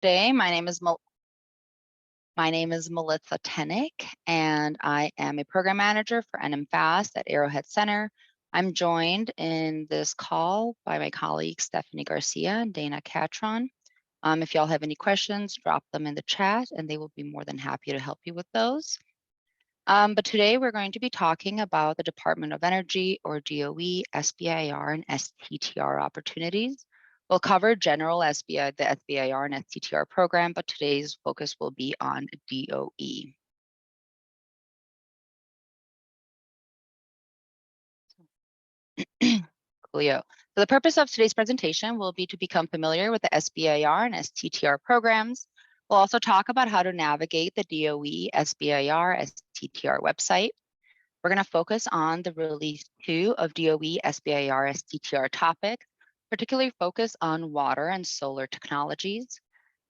day. My name is Melissa Tenick, and I am a program manager for nmfath at Arrowhead Center. I'm joined in this call by my colleagues Stephanie Garcia and Dana Catron. If y'all have any questions, drop them in the chat, and they will be more than happy to help you with those. But today we're going to be talking about the Department of Energy, or DOE, SBIR, and STTR opportunities. We'll cover general the SBIR and STTR program, but today's focus will be on DOE. Coolio. So the purpose of today's presentation will be to become familiar with the SBIR and STTR programs. We'll also talk about how to navigate the DOE, SBIR, STTR website. We're going to focus on the Release 2 of DOE, SBIR, STTR topics, particularly focus on water and solar technologies.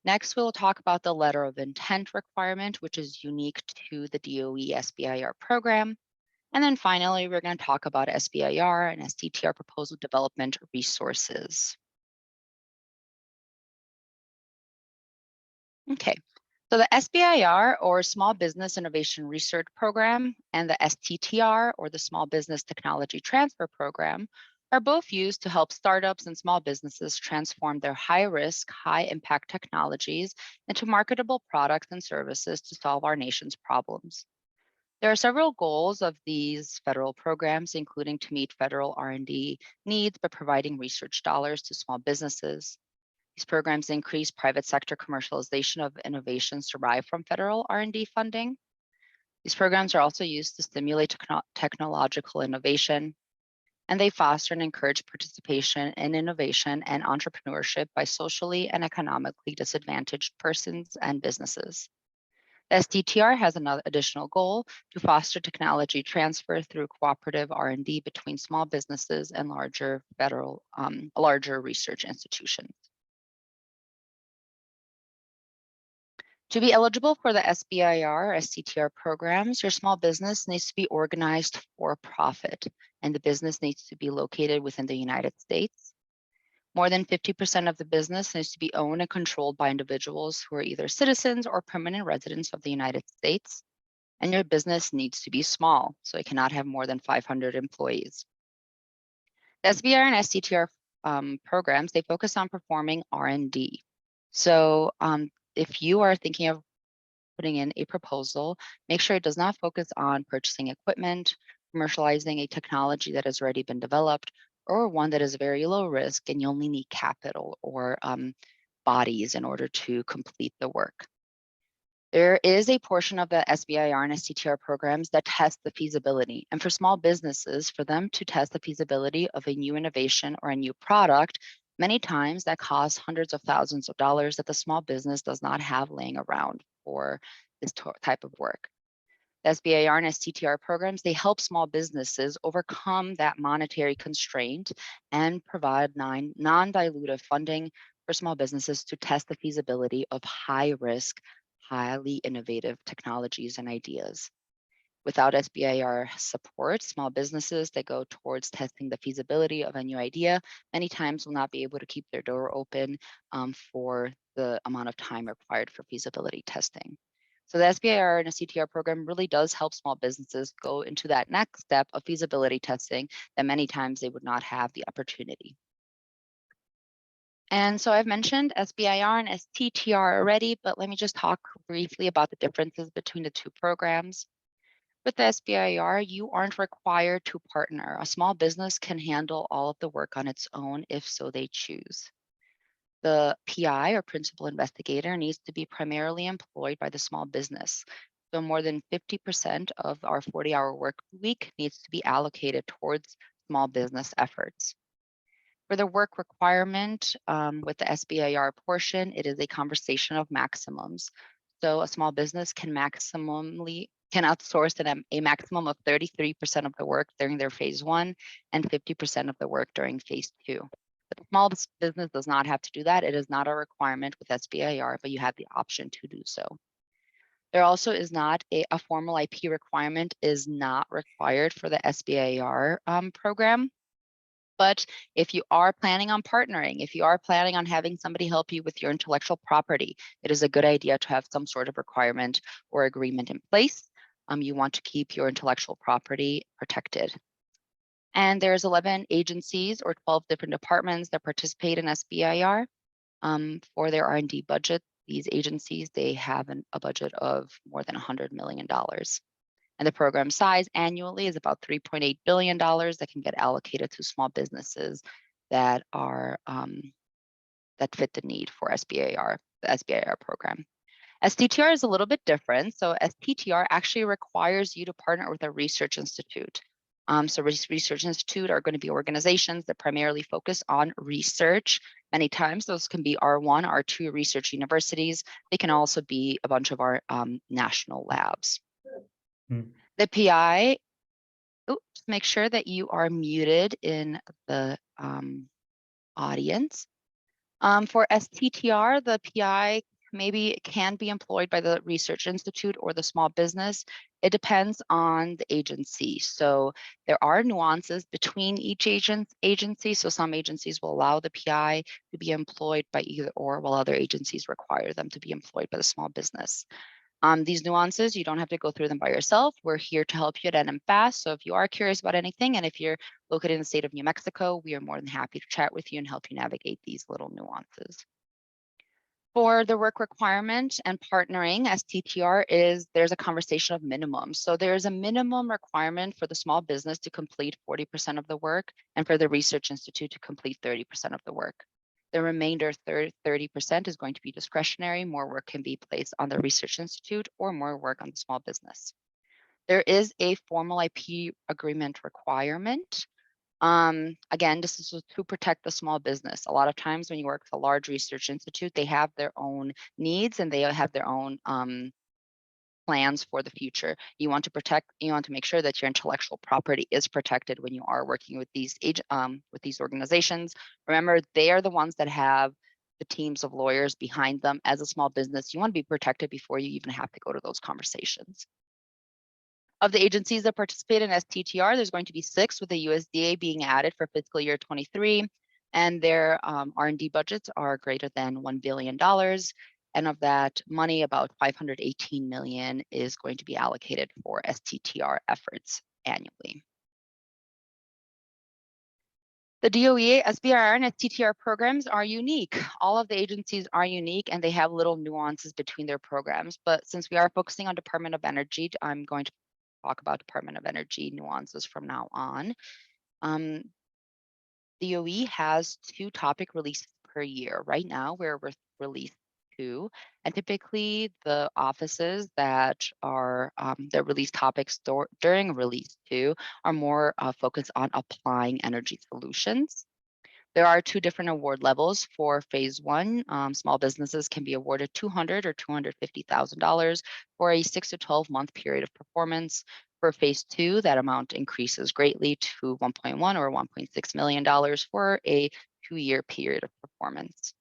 Next, we'll talk about the letter of intent requirement, which is unique to the DOE SBIR program. And then finally, we're going to talk about SBIR and STTR proposal development resources. Okay. So the SBIR, or Small Business Innovation Research Program, and the STTR, or the Small Business Technology Transfer Program, are both used to help startups and small businesses transform their high-risk, high-impact technologies into marketable products and services to solve our nation's problems. There are several goals of these federal programs, including to meet federal R&D needs by providing research dollars to small businesses. These programs increase private sector commercialization of innovations derived from federal R&D funding. These programs are also used to stimulate technological innovation, and they foster and encourage participation in innovation and entrepreneurship by socially and economically disadvantaged persons and businesses. The STTR has another additional goal to foster technology transfer through cooperative R&D between small businesses and larger research institutions. To be eligible for the SBIR or STTR programs, your small business needs to be organized for profit, and the business needs to be located within the United States. More than 50% of the business needs to be owned and controlled by individuals who are either citizens or permanent residents of the United States. And your business needs to be small, so it cannot have more than 500 employees. The SBIR and STTR programs, they focus on performing R&D. So if you are thinking of putting in a proposal, make sure it does not focus on purchasing equipment, commercializing a technology that has already been developed, or one that is very low risk and you only need capital or bodies in order to complete the work. There is a portion of the SBIR and STTR programs that test the feasibility. And for small businesses, for them to test the feasibility of a new innovation or a new product, many times that costs hundreds of thousands of dollars that the small business does not have laying around for this type of work. The SBIR and STTR programs, they help small businesses overcome that monetary constraint and provide non-dilutive funding for small businesses to test the feasibility of high-risk, highly innovative technologies and ideas. Without SBIR support, small businesses that go towards testing the feasibility of a new idea many times will not be able to keep their door open for the amount of time required for feasibility testing. So the SBIR and STTR program really does help small businesses go into that next step of feasibility testing that many times they would not have the opportunity. And so I've mentioned SBIR and STTR already, but let me just talk briefly about the differences between the two programs. With the SBIR, you aren't required to partner. A small business can handle all of the work on its own if so they choose. The PI, or principal investigator, needs to be primarily employed by the small business. So more than 50% of our 40-hour work week needs to be allocated towards small business efforts. For the work requirement with the SBIR portion, it is a conversation of maximums. So a small business can outsource a maximum of 33% of the work during their phase 1 and 50% of the work during phase 2. But the small business does not have to do that. It is not a requirement with SBIR, but you have the option to do so. There also is not a formal IP requirement is not required for the SBIR program. But if you are planning on partnering, if you are planning on having somebody help you with your intellectual property, it is a good idea to have some sort of requirement or agreement in place. You want to keep your intellectual property protected. And there's 11 agencies or 12 different departments that participate in SBIR for their R&D budget. These agencies, they have a budget of more than $100 million. And the program size annually is about $3.8 billion that can get allocated to small businesses that are that fit the need for SBIR, the SBIR program. STTR is a little bit different. So STTR actually requires you to partner with a research institute. So research institute are going to be organizations that primarily focus on research. Many times those can be R1, R2 research universities. They can also be a bunch of our national labs. The PI, just make sure that you are muted in the audience. For STTR, the PI maybe can be employed by the research institute or the small business. It depends on the agency. So there are nuances between each agency. So some agencies will allow the PI to be employed by either or, while other agencies require them to be employed by the small business. These nuances, you don't have to go through them by yourself. We're here to help you at nmfath. So if you are curious about anything, and if you're located in the state of New Mexico, we are more than happy to chat with you and help you navigate these little nuances. For the work requirement and partnering, STTR there's a conversation of minimum. So there's a minimum requirement for the small business to complete 40% of the work, and for the research institute to complete 30% of the work. The remainder 30% is going to be discretionary. More work can be placed on the research institute or more work on the small business. There is a formal IP agreement requirement. Again, this is to protect the small business. A lot of times when you work with a large research institute, they have their own needs and they have their own plans for the future. You want to make sure that your intellectual property is protected when you are working with these organizations. Remember, they are the ones that have the teams of lawyers behind them. As a small business, you want to be protected before you even have to go to those conversations. Of the agencies that participate in STTR, there's going to be 6, with the USDA being added for fiscal year 23, and their R&D budgets are greater than $1 billion. And of that money, about $518 million is going to be allocated for STTR efforts annually. The DOE, SBIR, and STTR programs are unique. All of the agencies are unique and they have little nuances between their programs. But since we are focusing on Department of Energy, I'm going to talk about Department of Energy nuances from now on. DOE has 2 topic releases per year. Right now, we're release 2, and typically the offices that are that release topics during release 2 are more focused on applying energy solutions. There are 2 different award levels for phase 1. Small businesses can be awarded $200,000 or $250,000 for a 6 to 12 month period of performance. For phase 2, that amount increases greatly to $1.1 or $1.6 million for a 2-year period of performance.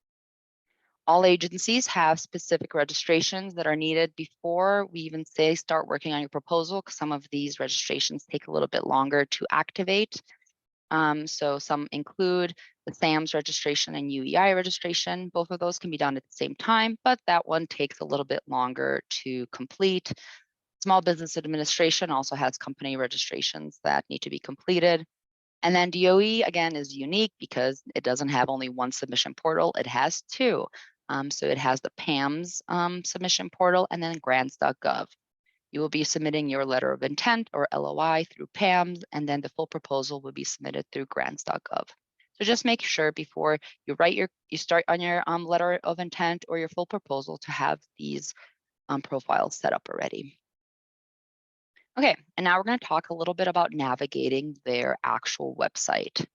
All agencies have specific registrations that are needed before we even say start working on your proposal, because some of these registrations take a little bit longer to activate. So some include the SAMS registration and UEI registration. Both of those can be done at the same time, but that one takes a little bit longer to complete. Small Business Administration also has company registrations that need to be completed. And then DOE, again, is unique because it doesn't have only one submission portal, it has 2. So it has the PAMS submission portal and then grants.gov. You will be submitting your letter of intent or LOI through PAMS, and then the full proposal will be submitted through grants.gov. So just make sure before you start on your letter of intent or your full proposal to have these profiles set up already. Okay, and now we're going to talk a little bit about navigating their actual website.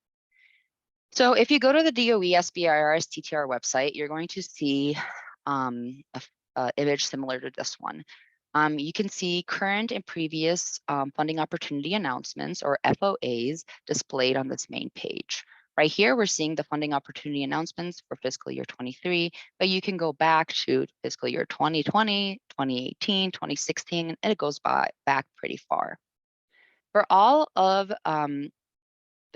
So if you go to the DOE SBIR STTR website, you're going to see an image similar to this one. You can see current and previous funding opportunity announcements, or FOAs, displayed on this main page. Right here, we're seeing the funding opportunity announcements for fiscal year 23, but you can go back to fiscal year 2020, 2018, 2016, and it goes back pretty far. For all of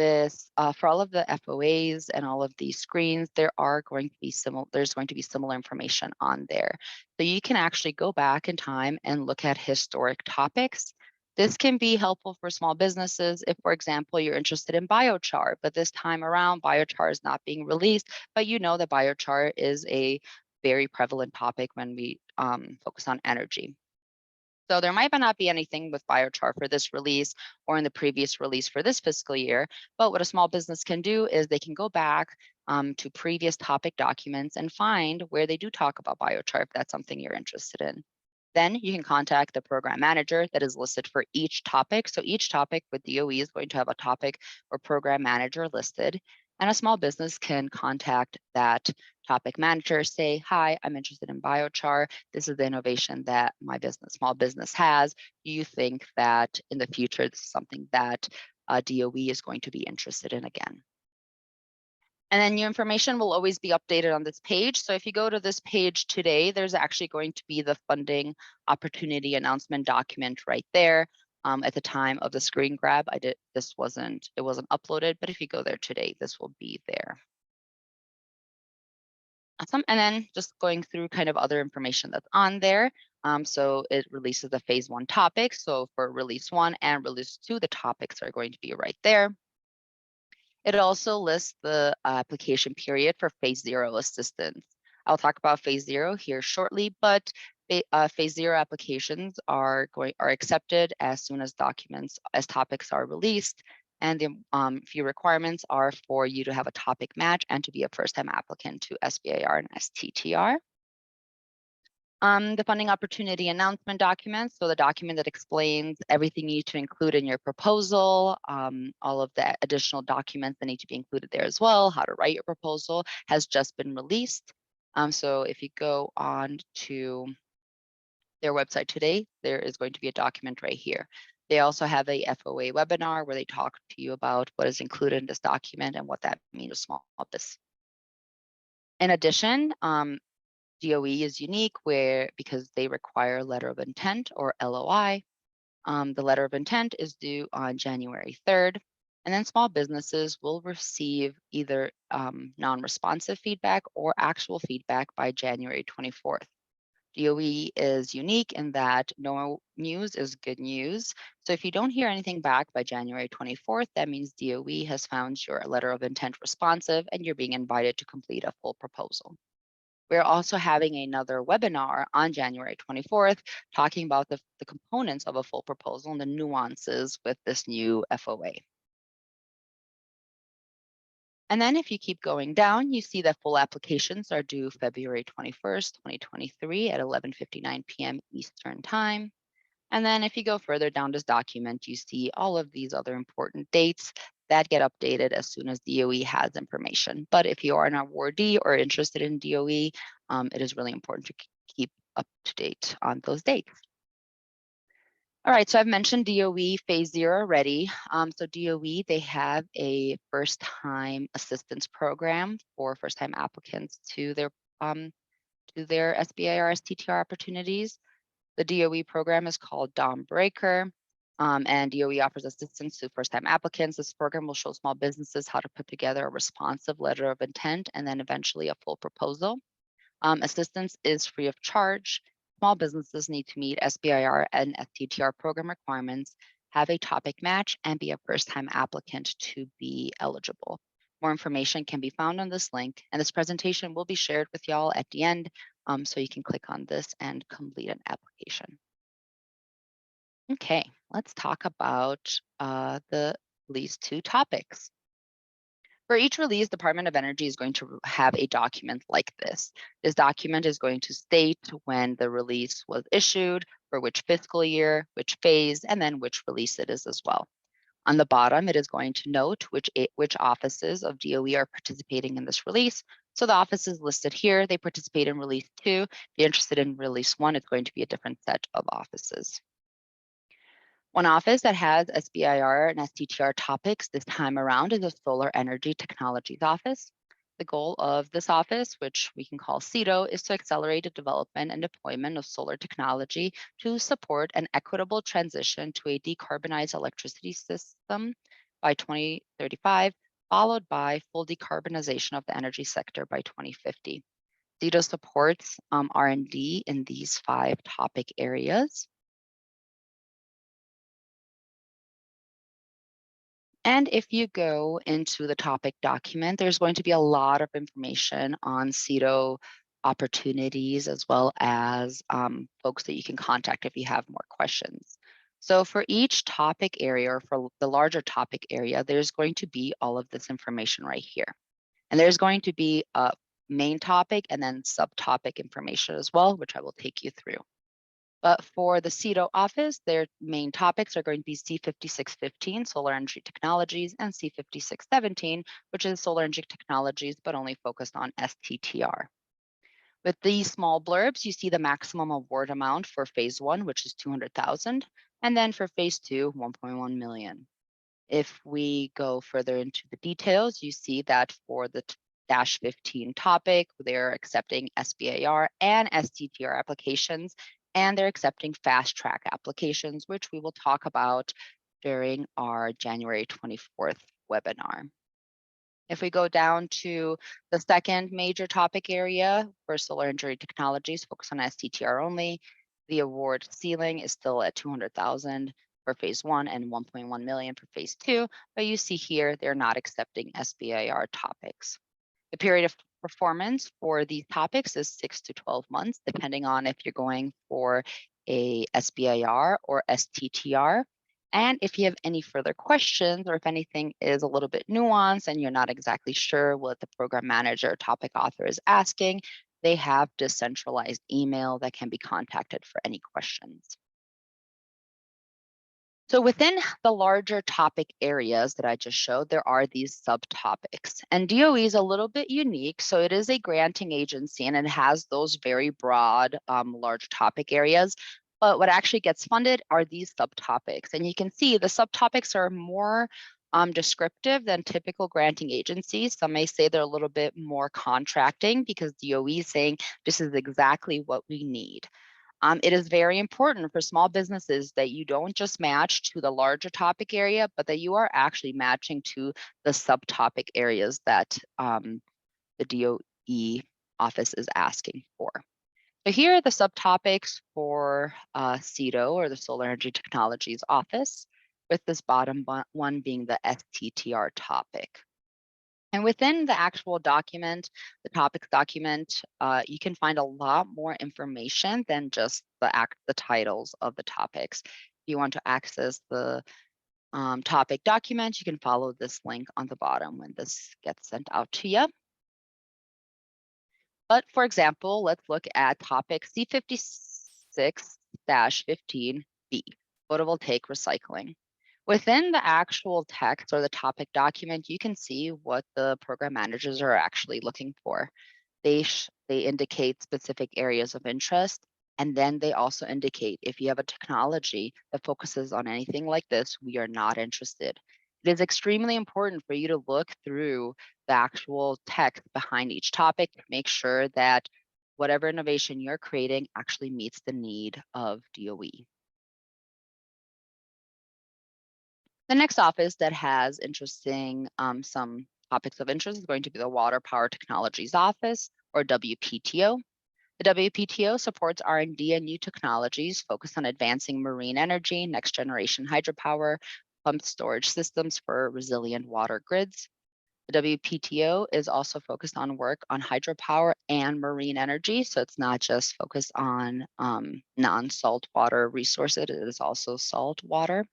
this, for all of the FOAs and all of these screens, there's going to be similar information on there. So you can actually go back in time and look at historic topics. This can be helpful for small businesses if, for example, you're interested in biochar, but this time around biochar is not being released, but you know that biochar is a very prevalent topic when we focus on energy. So there might not be anything with biochar for this release or in the previous release for this fiscal year, but what a small business can do is they can go back to previous topic documents and find where they do talk about biochar if that's something you're interested in. Then you can contact the program manager that is listed for each topic. So each topic with DOE is going to have a topic or program manager listed, and a small business can contact that topic manager, say, hi, I'm interested in biochar. This is the innovation that my small business has. Do you think that in the future, this is something that DOE is going to be interested in again? And then your information will always be updated on this page. So if you go to this page today, there's actually going to be the funding opportunity announcement document right there. At the time of the screen grab, it wasn't uploaded, but if you go there today, this will be there. Awesome. And then just going through kind of other information that's on there. So it releases the phase 1 topics. So for release 1 and release 2, the topics are going to be right there. It also lists the application period for phase 0 assistance. I'll talk about phase 0 here shortly, but phase 0 applications are accepted as soon as topics are released. And the few requirements are for you to have a topic match and to be a first-time applicant to SBIR and STTR. The funding opportunity announcement document, so the document that explains everything you need to include in your proposal, all of the additional documents that need to be included there as well, how to write your proposal, has just been released. So if you go on to their website today, there is going to be a document right here. They also have a FOA webinar where they talk to you about what is included in this document and what that means to small business. In addition, DOE is unique because they require a letter of intent or LOI. The letter of intent is due on January 3rd, and then small businesses will receive either non-responsive feedback or actual feedback by January 24th. DOE is unique in that no news is good news. So if you don't hear anything back by January 24th, that means DOE has found your letter of intent responsive and you're being invited to complete a full proposal. We're also having another webinar on January 24th, talking about the components of a full proposal and the nuances with this new FOA. And then if you keep going down, you see that full applications are due February 21st, 2023 at 11:59 p.m. Eastern Time. And then if you go further down this document, you see all of these other important dates that get updated as soon as DOE has information. But if you are an awardee or interested in DOE, it is really important to keep up to date on those dates. All right, so I've mentioned DOE phase 0 already. So DOE, they have a first-time assistance program for first-time applicants to their SBIR STTR opportunities. The DOE program is called Dawn Breaker, and DOE offers assistance to first-time applicants. This program will show small businesses how to put together a responsive letter of intent and then eventually a full proposal. Assistance is free of charge. Small businesses need to meet SBIR and STTR program requirements, have a topic match, and be a first-time applicant to be eligible. More information can be found on this link, and this presentation will be shared with y'all at the end, so you can click on this and complete an application. Okay, let's talk about these 2 topics. For each release, Department of Energy is going to have a document like this. This document is going to state when the release was issued, for which fiscal year, which phase, and then which release it is as well. On the bottom, it is going to note which offices of DOE are participating in this release. So the offices listed here, they participate in release 2. If you're interested in release 1, it's going to be a different set of offices. One office that has SBIR and STTR topics this time around is the Solar Energy Technologies Office. The goal of this office, which we can call SETO, is to accelerate the development and deployment of solar technology to support an equitable transition to a decarbonized electricity system by 2035, followed by full decarbonization of the energy sector by 2050. SETO supports R&D in these 5 topic areas. And if you go into the topic document, there's going to be a lot of information on SETO opportunities, as well as folks that you can contact if you have more questions. So for each topic area, or for the larger topic area, there's going to be all of this information right here. And there's going to be a main topic and then subtopic information as well, which I will take you through. But for the SETO office, their main topics are going to be C5615, solar energy technologies, and C5617, which is solar energy technologies, but only focused on STTR. With these small blurbs, you see the maximum award amount for phase 1, which is 200,000, and then for phase 2, 1.1 million. If we go further into the details, you see that for the -15 topic, they're accepting SBIR and STTR applications, and they're accepting fast track applications, which we will talk about during our January 24th webinar. If we go down to the second major topic area for solar energy technologies, focus on STTR only, the award ceiling is still at 200,000 for phase 1 and 1.1 million for phase 2, but you see here they're not accepting SBIR topics. The period of performance for these topics is 6 to 12 months, depending on if you're going for a SBIR or STTR. And if you have any further questions, or if anything is a little bit nuanced and you're not exactly sure what the program manager or topic author is asking, they have decentralized email that can be contacted for any questions. So within the larger topic areas that I just showed, there are these subtopics. And DOE is a little bit unique. So it is a granting agency and it has those very broad, large topic areas. But what actually gets funded are these subtopics. And you can see the subtopics are more descriptive than typical granting agencies. Some may say they're a little bit more contracting, because DOE is saying this is exactly what we need. It is very important for small businesses that you don't just match to the larger topic area, but that you are actually matching to the subtopic areas that the DOE office is asking for. So here are the subtopics for SETO, or the Solar Energy Technologies Office, with this bottom one being the STTR topic. And within the actual document, the topics document, you can find a lot more information than just the titles of the topics. If you want to access the topic document, you can follow this link on the bottom when this gets sent out to you. But for example, let's look at topic C56-15B, photovoltaic recycling. Within the actual text or the topic document, you can see what the program managers are actually looking for. They indicate specific areas of interest, and then they also indicate if you have a technology that focuses on anything like this, we are not interested. It is extremely important for you to look through the actual text behind each topic to make sure that whatever innovation you're creating actually meets the need of DOE. The next office that has interesting some topics of interest is going to be the Water Power Technologies Office, or WPTO. The WPTO supports R&D and new technologies focused on advancing marine energy, next generation hydropower, pumped storage systems for resilient water grids. The WPTO is also focused on work on hydropower and marine energy. So it's not just focused on non-salt water resources, it is also salt water.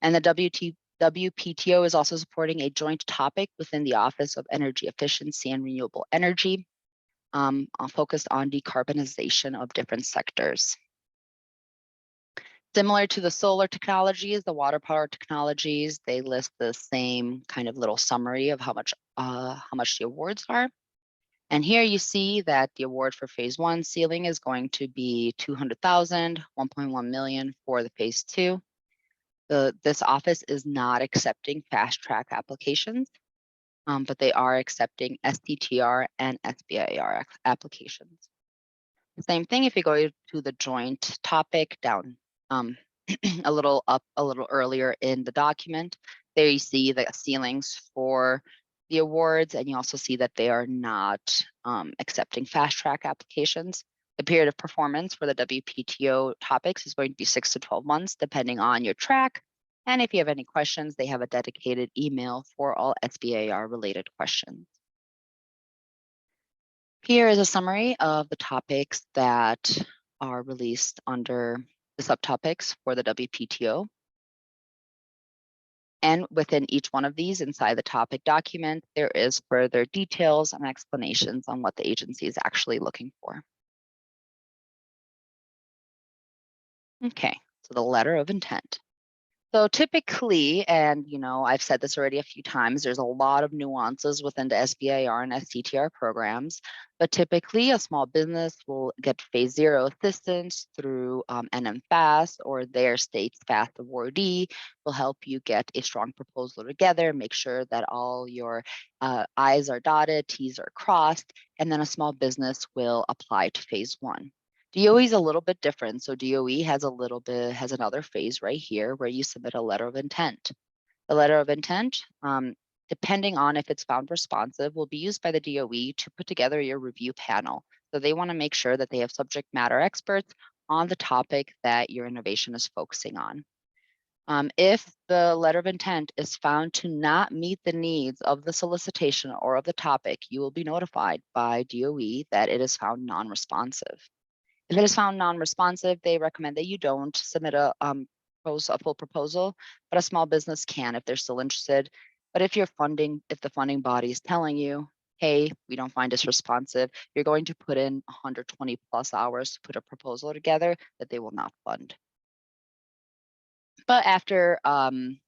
And the WPTO is also supporting a joint topic within the Office of Energy Efficiency and Renewable Energy, focused on decarbonization of different sectors. Similar to the solar technologies, the water power technologies, they list the same kind of little summary of how much the awards are. And here you see that the award for phase 1 ceiling is going to be 200,000, 1.1 million for the phase 2. This office is not accepting fast track applications, but they are accepting STTR and SBIR applications. The same thing if you go to the joint topic down a little earlier in the document. There you see the ceilings for the awards, and you also see that they are not accepting fast track applications. The period of performance for the WPTO topics is going to be 6 to 12 months, depending on your track. And if you have any questions, they have a dedicated email for all SBIR related questions. Here is a summary of the topics that are released under the subtopics for the WPTO. And within each one of these, inside the topic document, there is further details and explanations on what the agency is actually looking for. Okay, so the letter of intent. So typically, and I've said this already a few times, there's a lot of nuances within the SBIR and STTR programs, but typically a small business will get phase 0 assistance through nmfath, or their state's FATH awardee will help you get a strong proposal together, make sure that all your I's are dotted, T's are crossed, and then a small business will apply to phase 1. DOE is a little bit different. So DOE has another phase right here where you submit a letter of intent. The letter of intent, depending on if it's found responsive, will be used by the DOE to put together your review panel. So they want to make sure that they have subject matter experts on the topic that your innovation is focusing on. If the letter of intent is found to not meet the needs of the solicitation or of the topic, you will be notified by DOE that it is found non-responsive. If it is found non-responsive, they recommend that you don't submit a full proposal, but a small business can if they're still interested. But if the funding body is telling you, hey, we don't find this responsive, you're going to put in 120 plus hours to put a proposal together that they will not fund. But after putting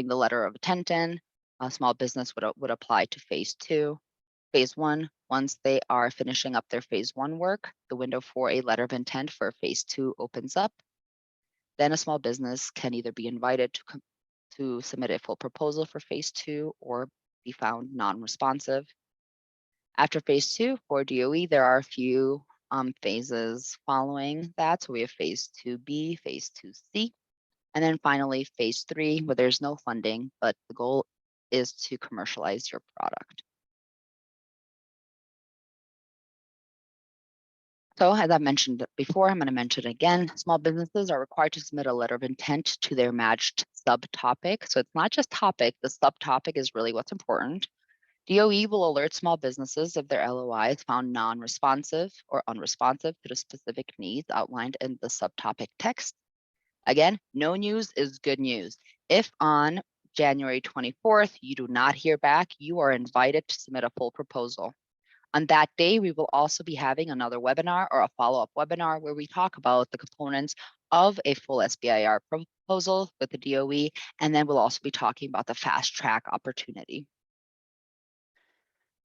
the letter of intent in, a small business would apply to phase 2. Phase 1, once they are finishing up their phase 1 work, the window for a letter of intent for phase 2 opens up. Then a small business can either be invited to submit a full proposal for phase 2 or be found non-responsive. After phase 2 for DOE, there are a few phases following that. So we have phase 2B, phase 2C, and then finally phase 3, where there's no funding, but the goal is to commercialize your product. So as I mentioned before, I'm going to mention it again, small businesses are required to submit a letter of intent to their matched subtopic. So it's not just topic, the subtopic is really what's important. DOE will alert small businesses if their LOI is found non-responsive or unresponsive to the specific needs outlined in the subtopic text. Again, no news is good news. If on January 24th, you do not hear back, you are invited to submit a full proposal. On that day, we will also be having another webinar or a follow-up webinar where we talk about the components of a full SBIR proposal with the DOE, and then we'll also be talking about the fast track opportunity.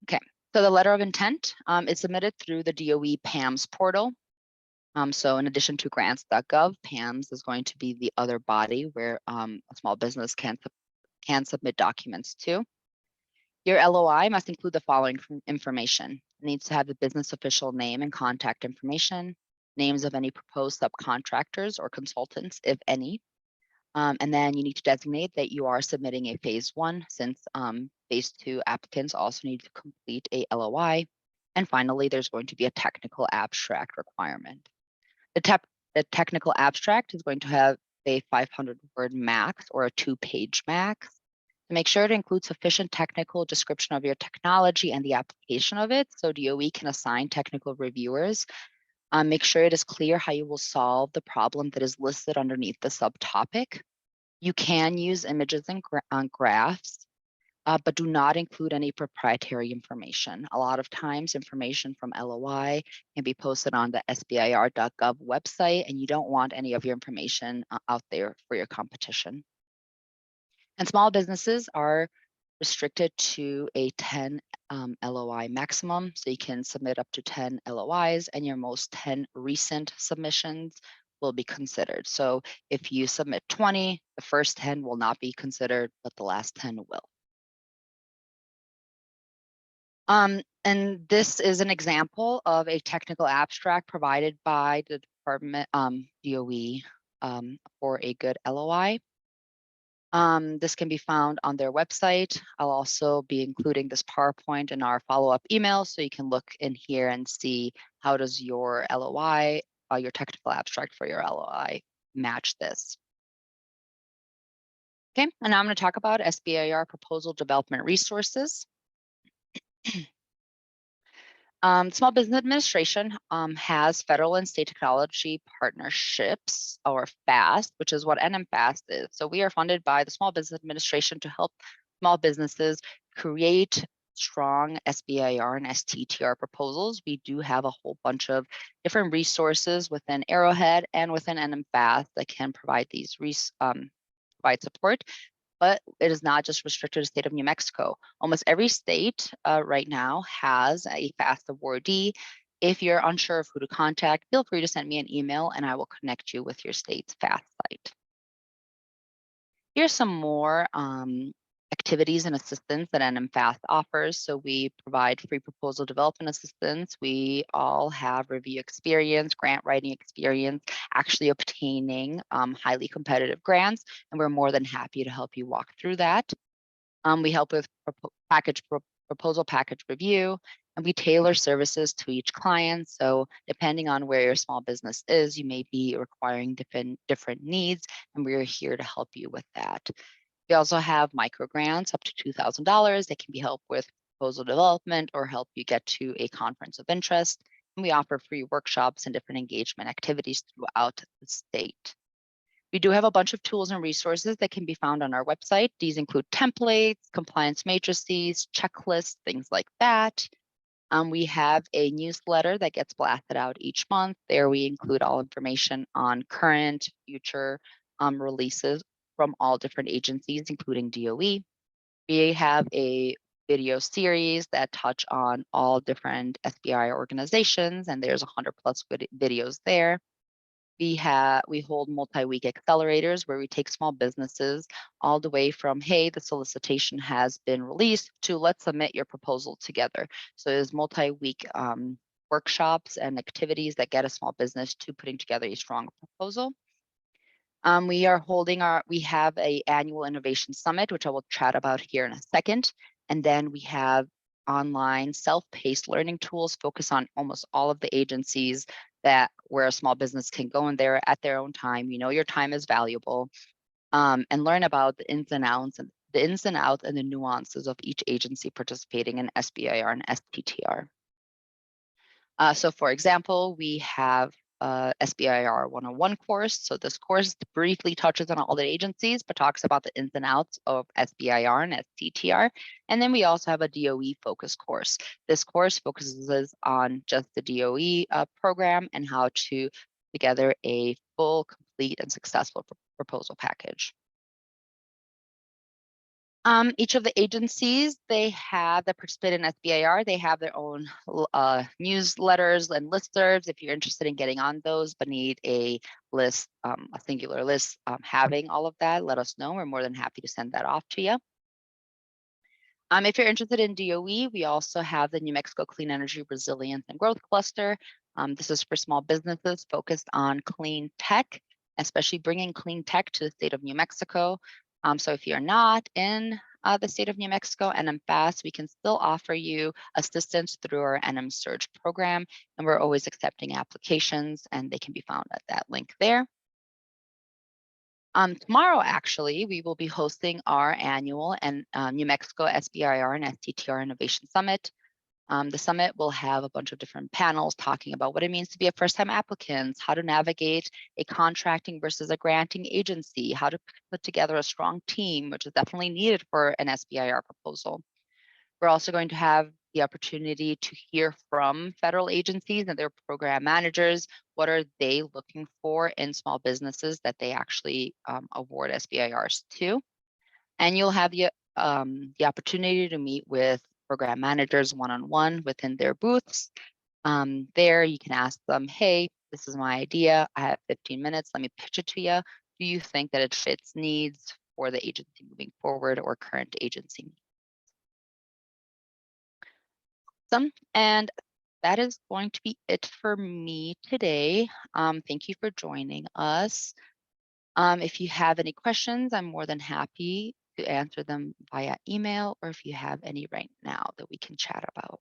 Okay, so the letter of intent is submitted through the DOE PAMS portal. So in addition to grants.gov, PAMS is going to be the other body where a small business can submit documents to. Your LOI must include the following information. It needs to have the business official name and contact information, names of any proposed subcontractors or consultants, if any. And then you need to designate that you are submitting a phase 1, since phase 2 applicants also need to complete a LOI. And finally, there's going to be a technical abstract requirement. The technical abstract is going to have a 500-word max or a 2-page max. To make sure it includes sufficient technical description of your technology and the application of it, so DOE can assign technical reviewers. Make sure it is clear how you will solve the problem that is listed underneath the subtopic. You can use images and graphs, but do not include any proprietary information. A lot of times, information from LOI can be posted on the SBIR.gov website, and you don't want any of your information out there for your competition. And small businesses are restricted to a 10 LOI maximum. So you can submit up to 10 LOIs, and your most 10 recent submissions will be considered. So if you submit 20, the first 10 will not be considered, but the last 10 will. And this is an example of a technical abstract provided by the department, DOE for a good LOI. This can be found on their website. I'll also be including this PowerPoint in our follow-up email, so you can look in here and see how does your LOI, your technical abstract for your LOI match this. Okay, and now I'm going to talk about SBIR proposal development resources. Small Business Administration has federal and state technology partnerships, or FAST, which is what nmfath is. So we are funded by the Small Business Administration to help small businesses create strong SBIR and STTR proposals. We do have a whole bunch of different resources within Arrowhead and within nmfath that can provide these provide support. But it is not just restricted to the state of New Mexico. Almost every state right now has a FAST awardee. If you're unsure of who to contact, feel free to send me an email and I will connect you with your state's FAST site. Here's some more activities and assistance that nmfath offers. So we provide free proposal development assistance. We all have review experience, grant writing experience, actually obtaining highly competitive grants, and we're more than happy to help you walk through that. We help with proposal package review, and we tailor services to each client. So depending on where your small business is, you may be requiring different needs, and we're here to help you with that. We also have micro grants up to $2,000 that can be help with proposal development or help you get to a conference of interest. And we offer free workshops and different engagement activities throughout the state. We do have a bunch of tools and resources that can be found on our website. These include templates, compliance matrices, checklists, things like that. We have a newsletter that gets blasted out each month. There we include all information on current, future releases from all different agencies, including DOE. We have a video series that touch on all different SBIR organizations, and there's 100+ videos there. We hold multi-week accelerators where we take small businesses all the way from, hey, the solicitation has been released, to let's submit your proposal together. So there's multi-week workshops and activities that get a small business to putting together a strong proposal. We have an annual innovation summit, which I will chat about here in a second. And then we have online self-paced learning tools focus on almost all of the agencies where a small business can go in there at their own time. You know, your time is valuable, and learn about the ins and outs and the nuances of each agency participating in SBIR and STTR. So for example, we have SBIR 101 course. So this course briefly touches on all the agencies, but talks about the ins and outs of SBIR and STTR. And then we also have a DOE focus course. This course focuses on just the DOE program and how to put together a full, complete, and successful proposal package. Each of the agencies that participate in SBIR, they have their own newsletters and listservs. If you're interested in getting on those but need a list, a singular list, having all of that, let us know. We're more than happy to send that off to you. If you're interested in DOE, we also have the New Mexico Clean Energy Resilience and Growth Cluster. This is for small businesses focused on clean tech, especially bringing clean tech to the state of New Mexico. So if you're not in the state of New Mexico, nmfath, we can still offer you assistance through our NM Surge program, and we're always accepting applications, and they can be found at that link there. Tomorrow, actually, we will be hosting our annual New Mexico SBIR and STTR Innovation Summit. The summit will have a bunch of different panels talking about what it means to be a first-time applicant, how to navigate a contracting versus a granting agency, how to put together a strong team, which is definitely needed for an SBIR proposal. We're also going to have the opportunity to hear from federal agencies and their program managers. What are they looking for in small businesses that they actually award SBIRs to? And you'll have the opportunity to meet with program managers one-on-one within their booths. There you can ask them, hey, this is my idea. I have 15 minutes. Let me pitch it to you. Do you think that it fits needs for the agency moving forward or current agency needs? And that is going to be it for me today. Thank you for joining us. If you have any questions, I'm more than happy to answer them via email, or if you have any right now that we can chat about.